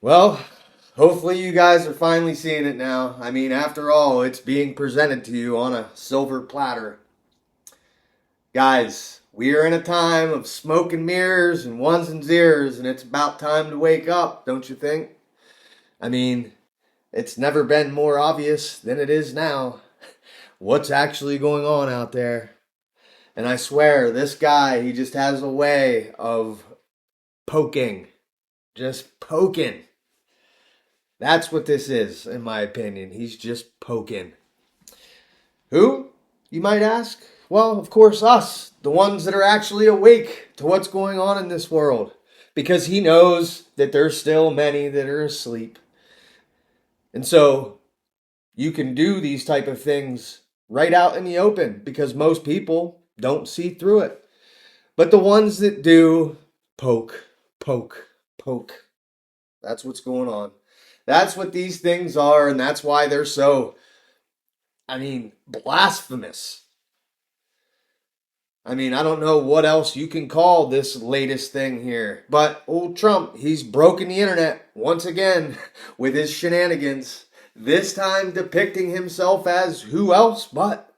Well, hopefully you guys are finally seeing it now. I mean, after all, it's being presented to you on a silver platter. Guys, we are in a time of smoke and mirrors and ones and zeros, and it's about time to wake up, don't you think? I mean, it's never been more obvious than it is now what's actually going on out there. And I swear, this guy, he just has a way of poking, just poking. That's what this is, in my opinion. He's just poking. Who, you might ask? Well, of course, us, the ones that are actually awake to what's going on in this world. Because he knows that there's still many that are asleep. And so you can do these type of things right out in the open because most people don't see through it. But the ones that do poke, poke, poke. That's what's going on. That's what these things are, and that's why they're so, blasphemous. I mean, I don't know what else you can call this latest thing here. But old Trump, he's broken the internet once again with his shenanigans. This time depicting himself as who else but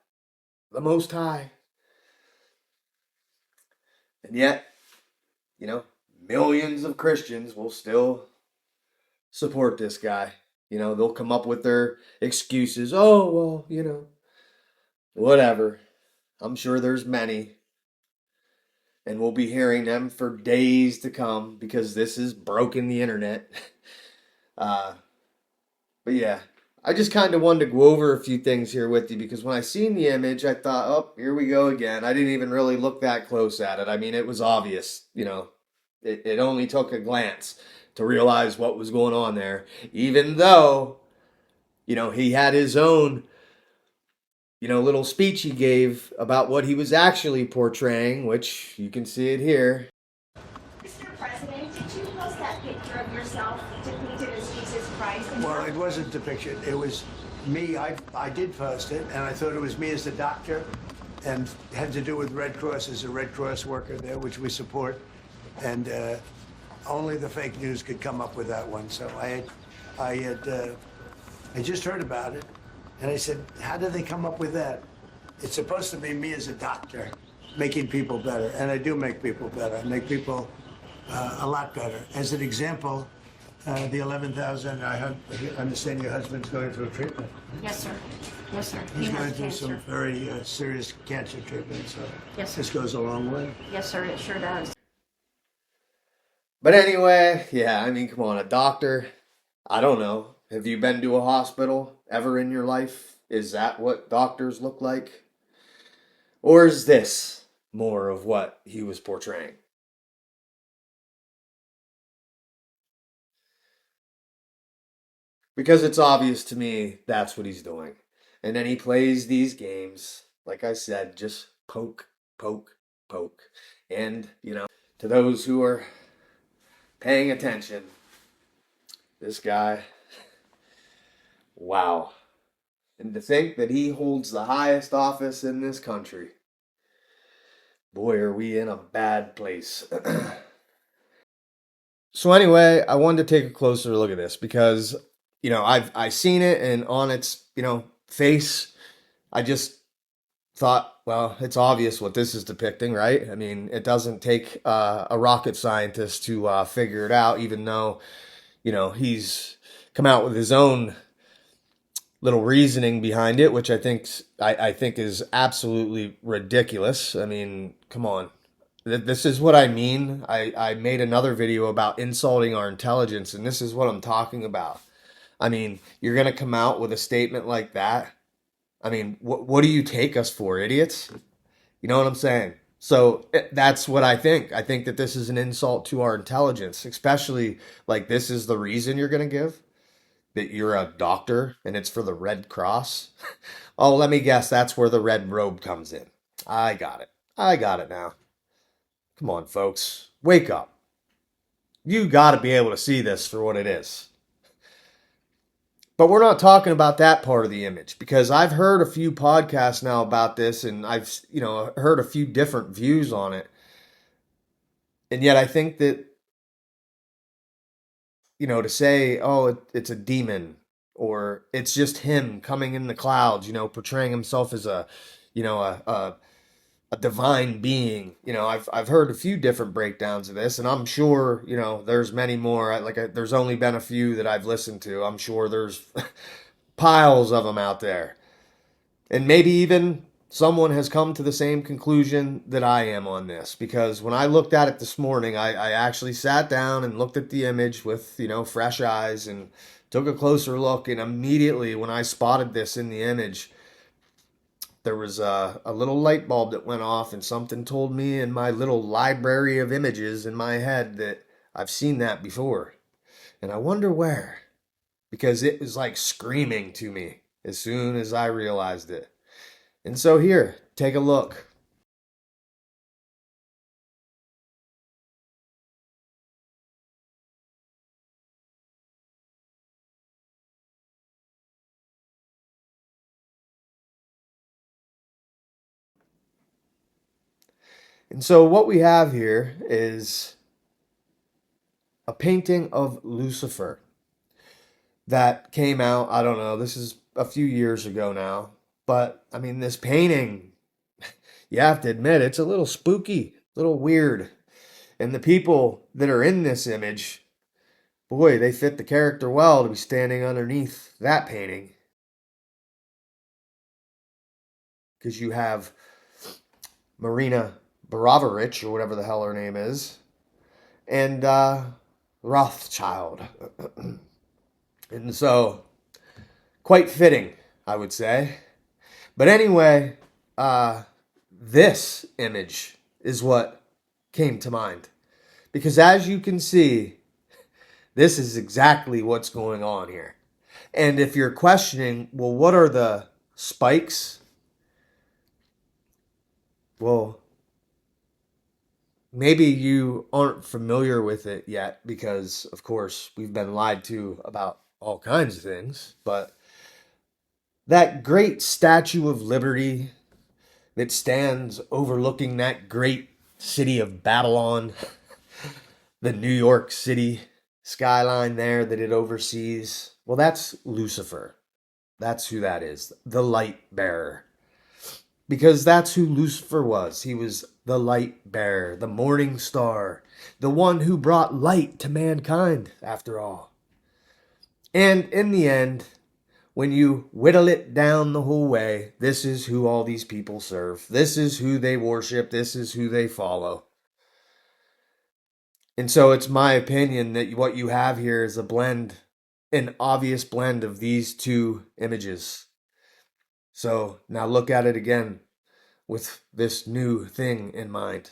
the Most High. And yet, you know, millions of Christians will still support this guy. They'll come up with their excuses. Oh, well, whatever. I'm sure there's many. And we'll be hearing them for days to come because this has broken the internet. Uh, but yeah, I just kind of wanted to go over a few things here with you because when I seen the image, I thought, oh, here we go again. I didn't even really look that close at it. I mean, it was obvious, it only took a glance to realize what was going on there, even though, he had his own little speech he gave about what he was actually portraying, which you can see it here. Mr. President, did you post that picture of yourself depicted as Jesus Christ? Well, it wasn't depicted. It was me. I did post it, and I thought it was me as the doctor, and had to do with Red Cross as a Red Cross worker there, which we support. And only the fake news could come up with that one. So I just heard about it, and I said, how did they come up with that? It's supposed to be me as a doctor, making people better, and I do make people better. I make people a lot better. As an example, the 11,000, I understand your husband's going through treatment. Yes, sir. Yes, sir. He's He going has through some cancer. very serious cancer treatment, so Yes, sir. this goes a long way. Yes, sir. It sure does. But anyway, yeah, come on, a doctor. I don't know. Have you been to a hospital ever in your life? Is that what doctors look like? Or is this more of what he was portraying? Because it's obvious to me that's what he's doing. And then he plays these games, like I said, just poke, poke, poke. And, to those who are paying attention, this guy, wow. And to think that he holds the highest office in this country. Boy, are we in a bad place. So anyway, I wanted to take a closer look at this because, I seen it and on its, face, I just thought, well, it's obvious what this is depicting, right? I mean, it doesn't take a rocket scientist to figure it out, even though, he's come out with his own little reasoning behind it, which I think is absolutely ridiculous. I mean, come on. This is what I mean. I made another video about insulting our intelligence, and this is what I'm talking about. I mean, you're going to come out with a statement like that. I mean, what do you take us for, idiots? You know what I'm saying? So that's what I think. I think that this is an insult to our intelligence, especially like this is the reason you're going to give that you're a doctor and it's for the Red Cross. Oh, let me guess. That's where the red robe comes in. I got it. I got it now. Come on, folks. Wake up. You got to be able to see this for what it is. But we're not talking about that part of the image because I've heard a few podcasts now about this and I've, heard a few different views on it. And yet I think that, to say, oh, it's a demon, or it's just him coming in the clouds, portraying himself as a divine being. I've heard a few different breakdowns of this, and I'm sure, there's many more. There's only been a few that I've listened to. I'm sure there's piles of them out there. And maybe even someone has come to the same conclusion that I am on this, because when I looked at it this morning, I actually sat down and looked at the image with, fresh eyes and took a closer look. And immediately when I spotted this in the image, there was a little light bulb that went off, and something told me in my little library of images in my head that I've seen that before. And I wonder where, because it was like screaming to me as soon as I realized it. And so here, take a look. And so what we have here is a painting of Lucifer that came out, I don't know, this is a few years ago now. But I mean, this painting, you have to admit, it's a little spooky, a little weird. And the people that are in this image, boy, they fit the character well to be standing underneath that painting. Because you have Marina Baravarich, or whatever the hell her name is, and Rothschild. And so, quite fitting, I would say. But anyway, this image is what came to mind. Because as you can see, this is exactly what's going on here. And if you're questioning, well, what are the spikes? Well, maybe you aren't familiar with it yet because, of course, we've been lied to about all kinds of things. But that great Statue of Liberty that stands overlooking that great city of Babylon, the New York City skyline there that it oversees, well, that's Lucifer. That's who that is, the light bearer. Because that's who Lucifer was. He was the light bearer, the morning star, the one who brought light to mankind, after all. And in the end, when you whittle it down the whole way, this is who all these people serve. This is who they worship. This is who they follow. And so it's my opinion that what you have here is a blend, an obvious blend of these two images. So now look at it again with this new thing in mind.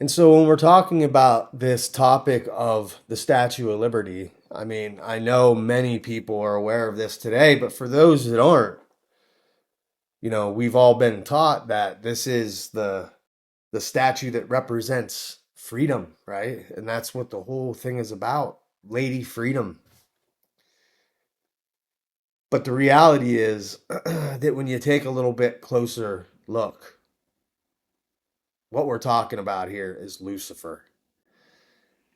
And so when we're talking about this topic of the Statue of Liberty, I mean, I know many people are aware of this today, but for those that aren't, we've all been taught that this is the statue that represents freedom, right? And that's what the whole thing is about, Lady Freedom. But the reality is that when you take a little bit closer look, what we're talking about here is Lucifer.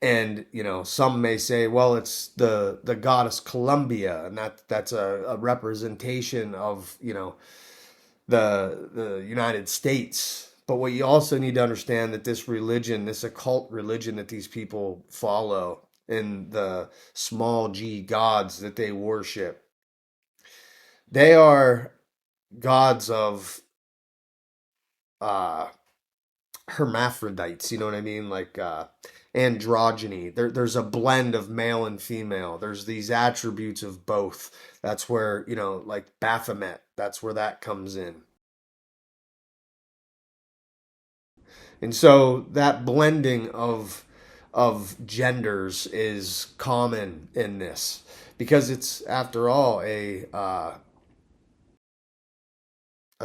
And, some may say, well, it's the goddess Columbia, and that's a representation of, the United States. But what you also need to understand that this religion, this occult religion that these people follow, and the small g gods that they worship, they are gods of uh, hermaphrodites. You know what I mean? Like androgyny. There's a blend of male and female. There's these attributes of both. That's where, like Baphomet, that's where that comes in. And so that blending of genders is common in this because it's, after all, a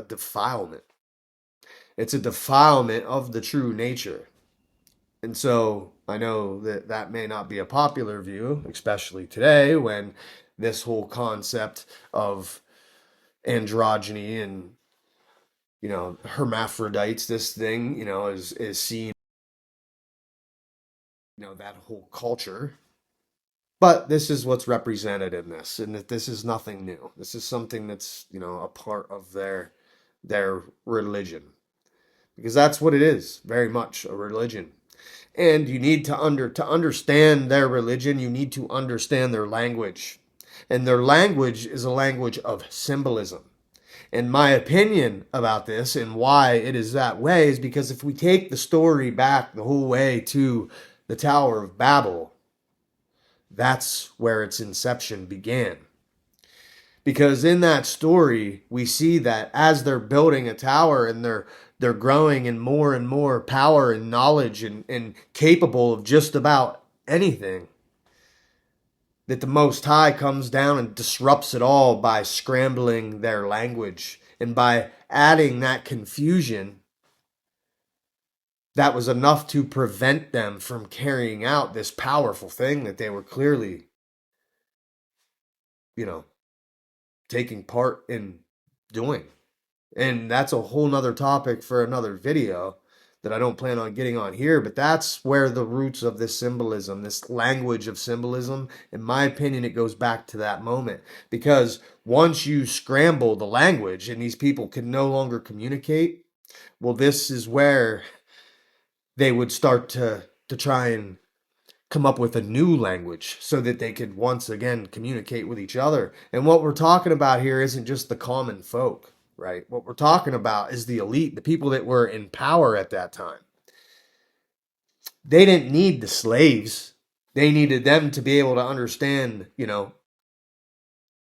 defilement. It's a defilement of the true nature. And so I know that that may not be a popular view, especially today when this whole concept of androgyny and, hermaphrodites. This thing, is seen, that whole culture. But this is what's represented in this, and that this is nothing new. This is something that's, a part of their religion. Because that's what it is, very much a religion. And you need to understand their religion, you need to understand their language. And their language is a language of symbolism. And my opinion about this and why it is that way is because if we take the story back the whole way to the Tower of Babel, that's where its inception began. Because in that story, we see that as they're building a tower and they're growing in more and more power and knowledge and capable of just about anything, that the Most High comes down and disrupts it all by scrambling their language and by adding that confusion that was enough to prevent them from carrying out this powerful thing that they were clearly, taking part in doing. And that's a whole nother topic for another video that I don't plan on getting on here, but that's where the roots of this symbolism, this language of symbolism, in my opinion, it goes back to that moment. Because once you scramble the language and these people can no longer communicate, well, this is where they would start to try and come up with a new language so that they could once again communicate with each other. And what we're talking about here isn't just the common folk, right? What we're talking about is the elite, the people that were in power at that time. They didn't need the slaves. They needed them to be able to understand,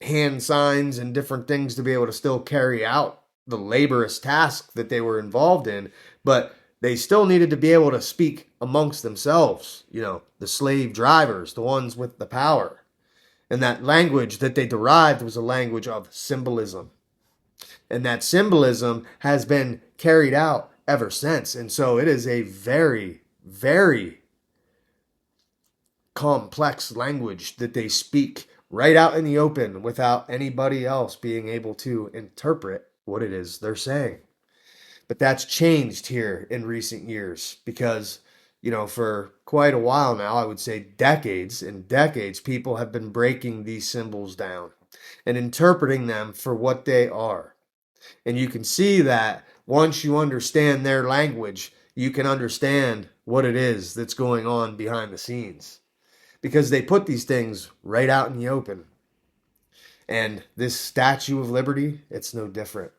hand signs and different things to be able to still carry out the laborious task that they were involved in. But they still needed to be able to speak amongst themselves, the slave drivers, the ones with the power. And that language that they derived was a language of symbolism. And that symbolism has been carried out ever since. And so it is a very, very complex language that they speak right out in the open without anybody else being able to interpret what it is they're saying. But that's changed here in recent years because, for quite a while now, I would say decades and decades, people have been breaking these symbols down and interpreting them for what they are. And you can see that once you understand their language, you can understand what it is that's going on behind the scenes. Because they put these things right out in the open. And this Statue of Liberty, it's no different.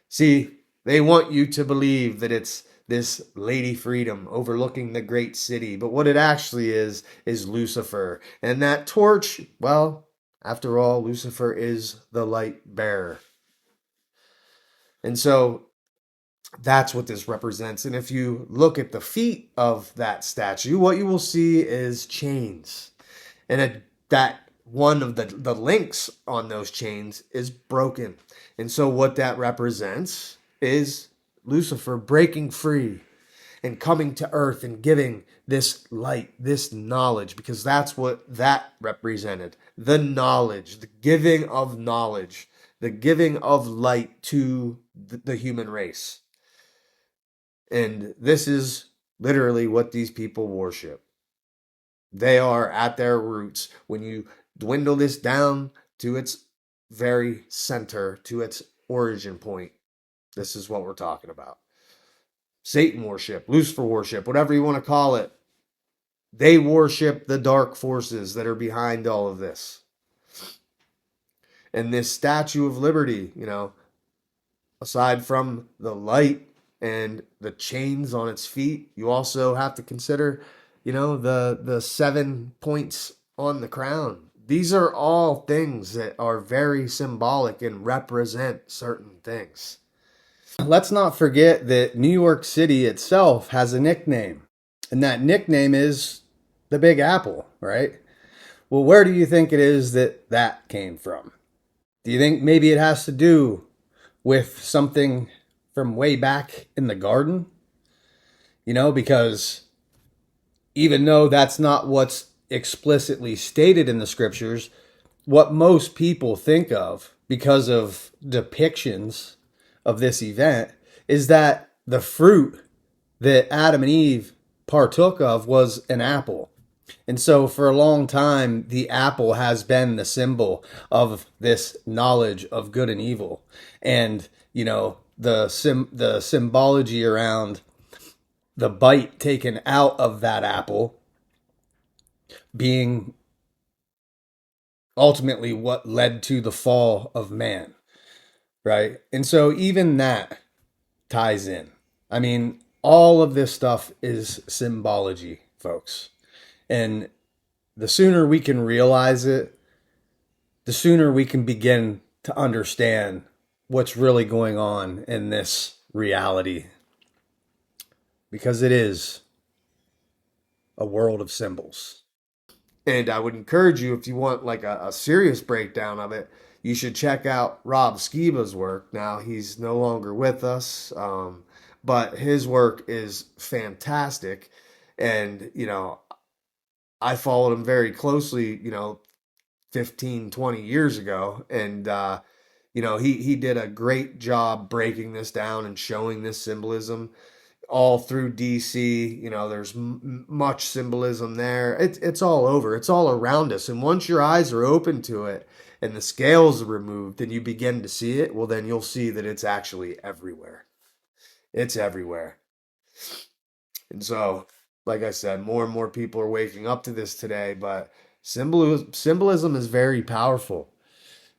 See, they want you to believe that it's this Lady Freedom overlooking the great city. But what it actually is Lucifer. And that torch, well, after all, Lucifer is the light bearer. And so that's what this represents. And if you look at the feet of that statue, what you will see is chains. And that one of the links on those chains is broken. And so what that represents is Lucifer breaking free and coming to earth and giving this light, this knowledge, because that's what that represented. The knowledge, the giving of knowledge, the giving of light to the human race. And this is literally what these people worship. They are at their roots. When you dwindle this down to its very center, to its origin point, this is what we're talking about. Satan worship, Lucifer worship, whatever you want to call it. They worship the dark forces that are behind all of this. And this Statue of Liberty, aside from the light and the chains on its feet, you also have to consider, the 7 points on the crown. These are all things that are very symbolic and represent certain things. Let's not forget that New York City itself has a nickname, and that nickname is the Big Apple, right? Well, where do you think it is that came from? Do you think maybe it has to do with something from way back in the garden? Because even though that's not what's explicitly stated in the scriptures, what most people think of because of depictions of this event is that the fruit that Adam and Eve partook of was an apple. And so for a long time, the apple has been the symbol of this knowledge of good and evil. And, you know, the symbology around the bite taken out of that apple being ultimately what led to the fall of man, right? And so even that ties in. I mean, all of this stuff is symbology, folks. And the sooner we can realize it, the sooner we can begin to understand what's really going on in this reality. Because it is a world of symbols. And I would encourage you, if you want like a serious breakdown of it, you should check out Rob Skiba's work. Now, he's no longer with us, but his work is fantastic. And, you know, I followed him very closely, you know, 15, 20 years ago. And, you know, he did a great job breaking this down and showing this symbolism all through DC. You know, there's much symbolism there. It's all over. It's all around us. And once your eyes are open to it and the scales are removed and you begin to see it, well, then you'll see that it's actually everywhere. It's everywhere. And so, like I said, more and more people are waking up to this today, but symbolism is very powerful,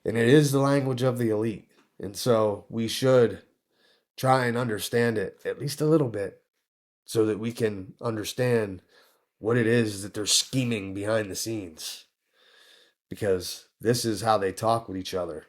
and it is the language of the elite. And so we should try and understand it at least a little bit so that we can understand what it is that they're scheming behind the scenes, because this is how they talk with each other.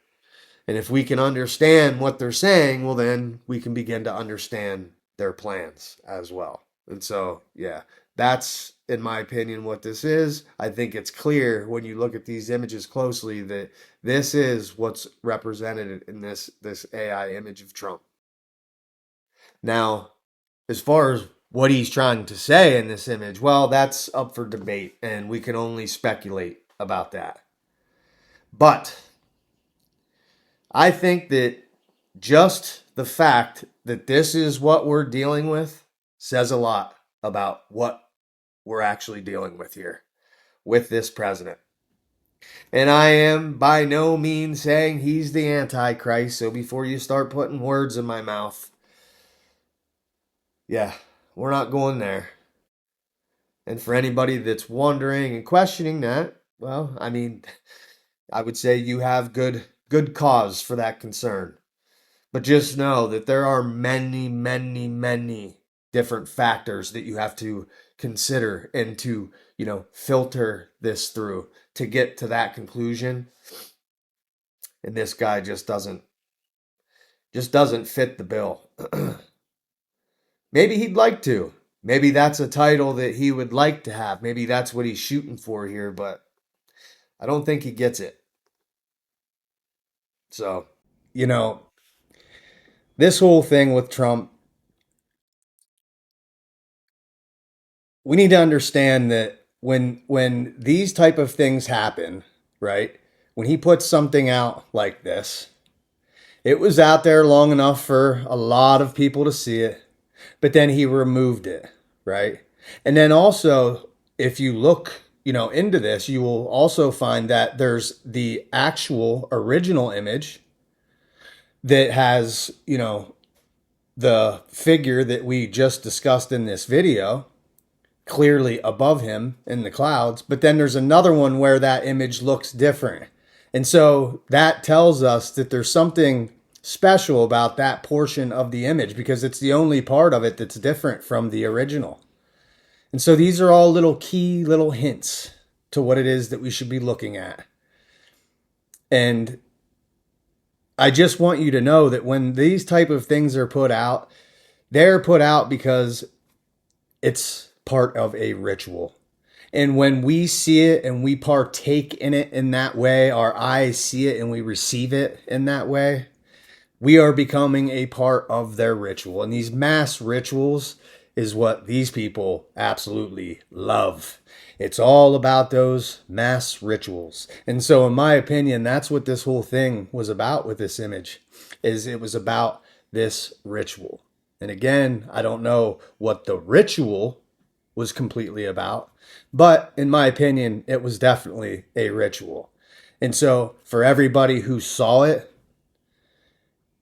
And if we can understand what they're saying, well, then we can begin to understand their plans as well. And so, yeah, that's, in my opinion, what this is. I think it's clear when you look at these images closely that this is what's represented in this AI image of Trump. Now, as far as what he's trying to say in this image, well, that's up for debate, and we can only speculate about that. But I think that just the fact that this is what we're dealing with says a lot about what we're actually dealing with here with this president. And I am by no means saying he's the Antichrist, so before you start putting words in my mouth, yeah, we're not going there. And for anybody that's wondering and questioning that, well, I mean, I would say you have good cause for that concern. But just know that there are many, many, many different factors that you have to consider and to, you know, filter this through to get to that conclusion. And this guy just doesn't fit the bill. Maybe he'd like to. Maybe that's a title that he would like to have. Maybe that's what he's shooting for here, but I don't think he gets it. So, You know, this whole thing with Trump, we need to understand that when these type of things happen, right? When he puts something out like this, it was out there long enough for a lot of people to see it, but then he removed it, right? And then also, if you look, you know, into this, you will also find that there's the actual original image that has, you know, the figure that we just discussed in this video clearly above him in the clouds, but then there's another one where that image looks different. And so that tells us that there's something special about that portion of the image because it's the only part of it that's different from the original. And so these are all little key little hints to what it is that we should be looking at. And I just want you to know that when these type of things are put out, they're put out because it's part of a ritual. And when we see it and we partake in it in that way, our eyes see it and we receive it in that way, we are becoming a part of their ritual. And these mass rituals is what these people absolutely love. It's all about those mass rituals. And so in my opinion, that's what this whole thing was about with this image, is it was about this ritual. And again, I don't know what the ritual was completely about, but in my opinion, it was definitely a ritual. And so for everybody who saw it,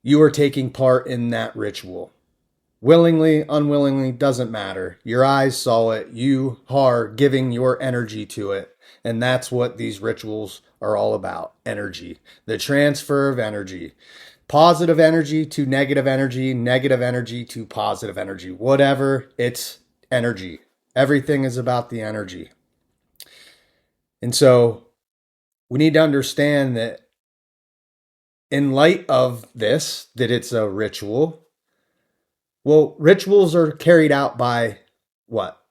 you are taking part in that ritual. Willingly, unwillingly, doesn't matter. Your eyes saw it. You are giving your energy to it. And that's what these rituals are all about. Energy. The transfer of energy. Positive energy to negative energy to positive energy. Whatever, it's energy. Everything is about the energy. And so we need to understand that in light of this, that it's a ritual. Well, rituals are carried out by what?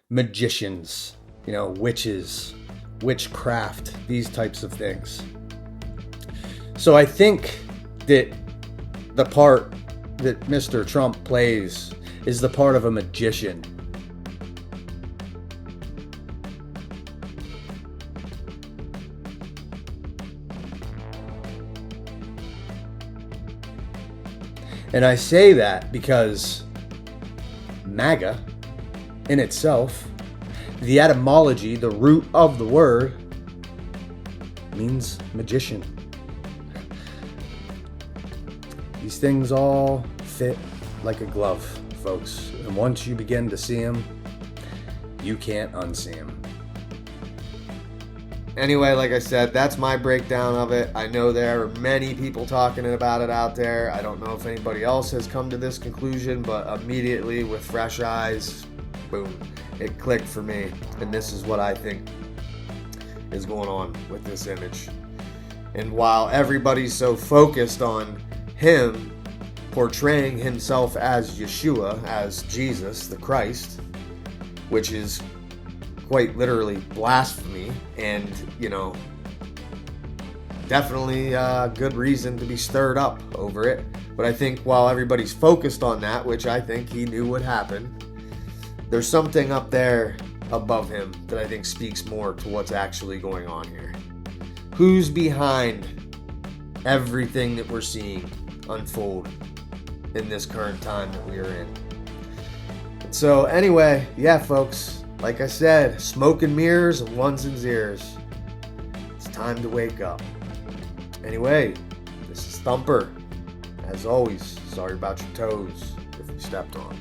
Magicians, witches, witchcraft, these types of things. So I think that the part that Mr. Trump plays is the part of a magician. And I say that because MAGA in itself, the etymology, the root of the word, means magician. These things all fit like a glove, folks. And once you begin to see them, you can't unsee them. Anyway, like I said, that's my breakdown of it. I know there are many people talking about it out there. I don't know if anybody else has come to this conclusion, but immediately with fresh eyes, boom, it clicked for me. And this is what I think is going on with this image. And while everybody's so focused on him portraying himself as Yeshua, as Jesus, the Christ, which is quite literally blasphemy, and definitely good reason to be stirred up over it. But I think while everybody's focused on that, which I think he knew would happen, there's something up there above him that I think speaks more to what's actually going on here. Who's behind everything that we're seeing unfold in this current time that we are in? So anyway, yeah, folks, like I said, smoke and mirrors and ones and zeros. It's time to wake up. Anyway, this is Thumper. As always, sorry about your toes if you stepped on.